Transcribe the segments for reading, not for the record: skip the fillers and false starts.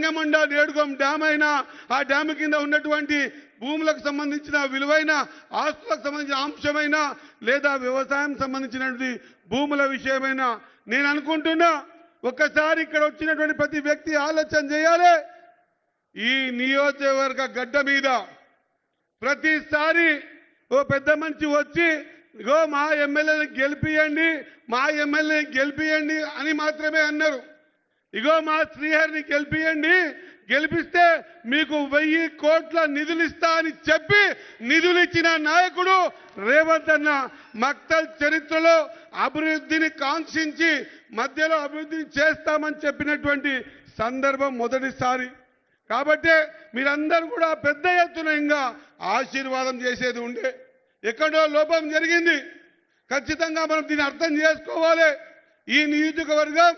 లింగమండ నేడుగం dam అయినా ఆ dam కింద ఉన్నటువంటి భూములకు సంబంధించిన విలువైన ఆస్తులకు సంబంధించిన అంశమైనా లేదా వ్యవసాయం సంబంధించినటువంటి భూముల విషయమైనా నేను అనుకుంటున్నా ఒక్కసారి ఇక్కడ వచ్చినటువంటి ప్రతి వ్యక్తి ఆలోచన చేయాలి. ఈ నియోజకవర్గ గడ్డ మీద ప్రతిసారి ఓ పెద్ద మనిషి వచ్చి ఇగో మా ఎమ్మెల్యేని గెలిపియండి, మా ఎమ్మెల్యేని గెలిపియండి అని మాత్రమే అన్నారు. ఇగో మా శ్రీహరిని గెలిపియండి, గెలిపిస్తే మీకు 1000 కోట్ల నిధులు ఇస్తా అని చెప్పి నిధులు ఇచ్చిన నాయకుడు రేవంత్ అన్న. మక్తల్ చరిత్రలో అభివృద్ధిని కాంక్షించి మధ్యలో అభివృద్ధిని చేస్తామని చెప్పినటువంటి సందర్భం మొదటిసారి. కాబట్టి మీరందరూ కూడా పెద్ద ఎత్తున ఇంకా ఆశీర్వాదం చేసేది ఉండే. ఎక్కడో లోపం జరిగింది, ఖచ్చితంగా మనం దీన్ని అర్థం చేసుకోవాలి. ఈ నియోజకవర్గం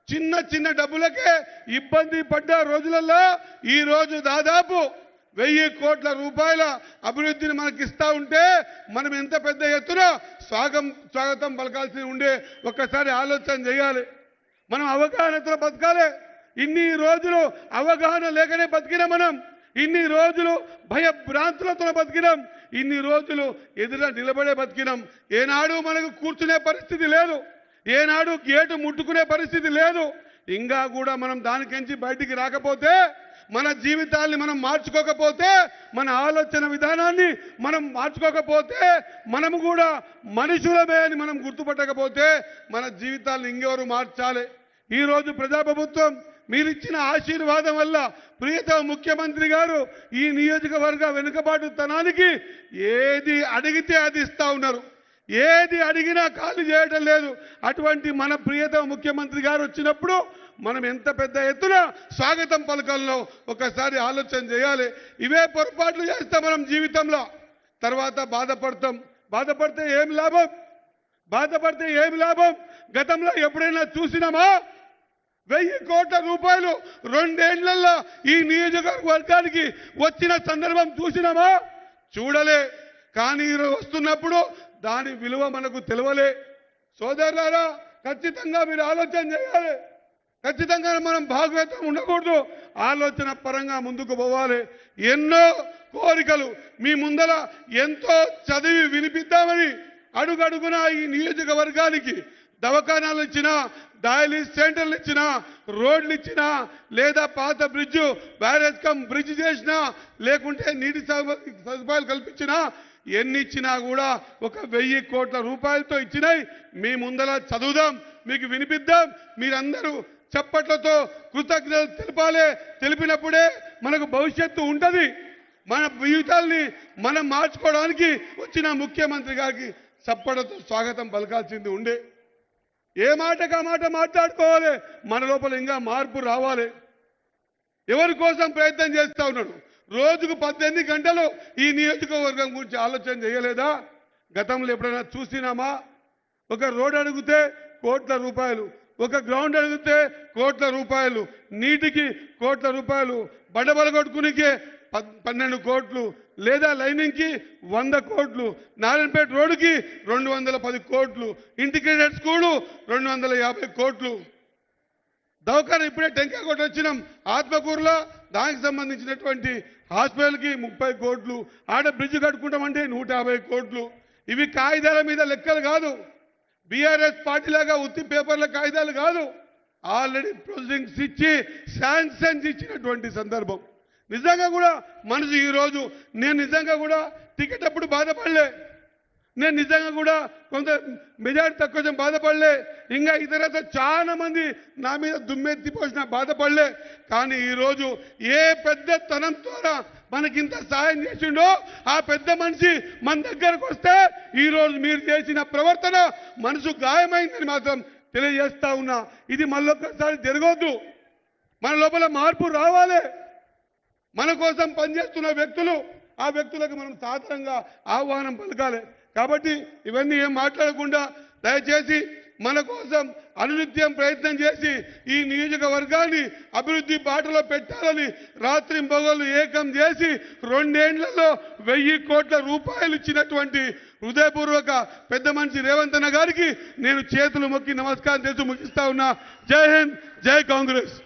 చిన్న చిన్న డబ్బులకే ఇబ్బంది పడ్డ రోజులలో ఈ రోజు దాదాపు 1000 కోట్ల రూపాయల అభివృద్ధిని మనకి ఇస్తా ఉంటే మనం ఎంత పెద్ద ఎత్తున స్వాగతం పలకాల్సి ఉండే. ఒక్కసారి ఆలోచన చేయాలి. మనం అవగాహనతో బతకాలి. ఇన్ని రోజులు అవగాహన లేకనే బతికిన మనం, ఇన్ని రోజులు భయభ్రాంతులతో బతికినాం, ఇన్ని రోజులు ఎదుర నిలబడే బతికినాం. ఏనాడు మనకు కూర్చునే పరిస్థితి లేదు, ఏనాడు గేటు ముట్టుకునే పరిస్థితి లేదు. ఇంకా కూడా మనం దానికించి బయటికి రాకపోతే, మన జీవితాన్ని మనం మార్చుకోకపోతే, మన ఆలోచన విధానాన్ని మనం మార్చుకోకపోతే, మనము కూడా మనుషులమే అని మనం గుర్తుపట్టకపోతే మన జీవితాన్ని ఇంకెవరు మార్చాలి. ఈరోజు ప్రజాప్రభుత్వం మీరిచ్చిన ఆశీర్వాదం వల్ల ప్రియతమ ముఖ్యమంత్రి గారు ఈ నియోజకవర్గ వెనుకబాటుతనానికి ఏది అడిగితే అది ఇస్తా ఉన్నారు, ఏది అడిగినా ఖాళీ చేయడం లేదు. అటువంటి మన ప్రియతమ ముఖ్యమంత్రి గారు వచ్చినప్పుడు మనం ఎంత పెద్ద ఎత్తున స్వాగతం పలకల్లో ఒకసారి ఆలోచన చేయాలి. ఇవే పొరపాట్లు చేస్తాం మనం జీవితంలో, తర్వాత బాధపడతాం. బాధపడితే ఏం లాభం? బాధపడితే ఏం లాభం? గతంలో ఎప్పుడైనా చూసినామా 1000 కోట్ల రూపాయలు 2 ఏళ్లలో ఈ నియోజకవర్గానికి వచ్చిన సందర్భం చూసినామా? చూడలే. కానీ వస్తున్నప్పుడు దాని విలువ మనకు తెలియలే. సోదరులారా, ఖచ్చితంగా మీరు ఆలోచన చేయాలి. ఖచ్చితంగా మనం భాగవతం ఉండకూడదు, ఆలోచన పరంగా ముందుకు పోవాలి. ఎన్నో కోరికలు మీ ముందర, ఎంతో చదివి వినిపిద్దామని అడుగడుగున ఈ నియోజకవర్గానికి దవాఖానాలు ఇచ్చినా, డయాలిసిస్ సెంటర్లు ఇచ్చినా, రోడ్లు ఇచ్చినా, లేదా పాత బ్రిడ్జ్ బ్యారేజ్ కమ్ బ్రిడ్జ్ చేసినా, లేకుంటే నీటి సదుపాయాలు కల్పించినా, ఎన్ని ఇచ్చినా కూడా ఒక 1000 కోట్ల రూపాయలతో ఇచ్చినాయి. మీ ముందర చదువుదాం, మీకు వినిపిద్దాం. మీరందరూ చప్పట్లతో కృతజ్ఞతలు తెలపాలి. తెలిపినప్పుడే మనకు భవిష్యత్తు ఉంటుంది. మన జీవితాల్ని మనం మార్చుకోవడానికి వచ్చిన ముఖ్యమంత్రి గారికి చప్పట్లతో స్వాగతం పలకాల్సింది ఉండే. ఏ మాటగా మాట మాట్లాడుకోవాలి. మన లోపల ఇంకా మార్పు రావాలి. ఎవరి కోసం ప్రయత్నం చేస్తూ ఉన్నాడు? రోజుకు 18 గంటలు ఈ నియోజకవర్గం గురించి ఆలోచన చేయలేదా? గతంలో ఎప్పుడైనా చూసినామా? ఒక రోడ్ అడిగితే కోట్ల రూపాయలు, ఒక గ్రౌండ్ అడిగితే కోట్ల రూపాయలు, నీటికి కోట్ల రూపాయలు, బడబలగొట్టుకునికే 12 కోట్లు, లేదా లైనింగ్కి 100 కోట్లు, నారాయణపేట రోడ్డుకి 210 కోట్లు, ఇంటిగ్రేటెడ్ స్కూలు 250 కోట్లు, దవాఖాన ఇప్పుడే టెంకాయ కొట్టి వచ్చినాం. ఆత్మకూరులో దానికి సంబంధించినటువంటి హాస్పిటల్కి 30 కోట్లు, ఆడ బ్రిడ్జ్ కట్టుకుంటామంటే 150 కోట్లు. ఇవి కాగితాల మీద లెక్కలు కాదు, బీఆర్ఎస్ పార్టీలాగా ఉత్తి పేపర్ల కాగితాలు కాదు. ఆల్రెడీ ప్రొసీడింగ్స్ ఇచ్చి శాంక్షన్స్ ఇచ్చినటువంటి సందర్భం. నిజంగా కూడా మనసు ఈరోజు నేను నిజంగా కూడా టికెట్ అప్పుడు బాధపడలే, నేను నిజంగా కూడా కొంత మెజారిటీ తక్కువ బాధపడలే, ఇంకా ఇతరత చాలా మంది నా మీద దుమ్మెత్తిపోసిన బాధపడలే. కానీ ఈరోజు ఏ పెద్ద తనంతో మనకింత సాయం చేసిండో ఆ పెద్ద మనిషి మన దగ్గరకు వస్తే ఈరోజు మీరు చేసిన ప్రవర్తన మనసు గాయమైందని మాత్రం తెలియజేస్తా ఉన్నా. ఇది మళ్ళొక్కసారి జరగొద్దు. మన లోపల మార్పు రావాలి. మన కోసం పనిచేస్తున్న వ్యక్తులు, ఆ వ్యక్తులకు మనం సాధారణంగా ఆహ్వానం పలకాలి. కాబట్టి ఇవన్నీ ఏం మాట్లాడకుండా దయచేసి మన కోసం అనునిత్యం ప్రయత్నం చేసి ఈ నియోజకవర్గాన్ని అభివృద్ధి బాటలో పెట్టాలని రాత్రింబగళ్ళు ఏకం చేసి 2 ఏళ్లలో 1000 కోట్ల రూపాయలు ఇచ్చినటువంటి హృదయపూర్వక పెద్ద మనిషి రేవంత్ అన్న గారికి నేను చేతులు మొక్కి నమస్కారం చేస్తూ ముగిస్తా ఉన్నా. జై హింద్, జై కాంగ్రెస్.